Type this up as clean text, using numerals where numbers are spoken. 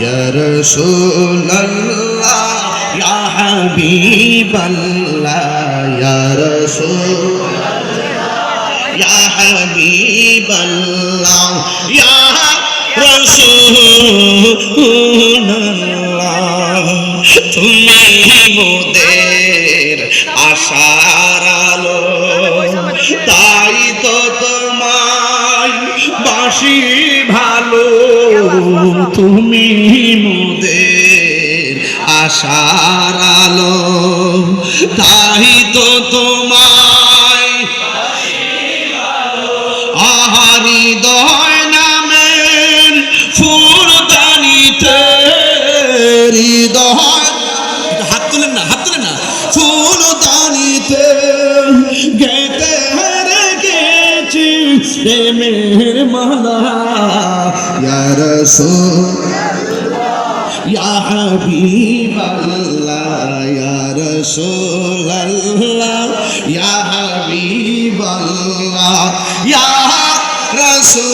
ইয়া রাসূলুল্লাহ ইয়া হাবিবাল্লাহ ইয়া রাসূলুল্লাহ ইয়া হাবিবাল্লাহ ইয়া রাসূলুল্লাহ তুমি মোদের আশার আলো তাই তো তোমায় বাসি ভালো তুমি মোদের আশার আলো তাই তো তোমায় হৃদয় নামের ফুলদানিতে হৃদয় হাত তুলেন না ফুলদানিতে গেতে রেখেছি প্রেমের মালা ইয়া রাসূলুল্লাহ ইয়া হাবিবাল্লাহ ইয়া রাসূলুল্লাহ ইয়া হাবিবাল্লাহ ইয়া রাসূল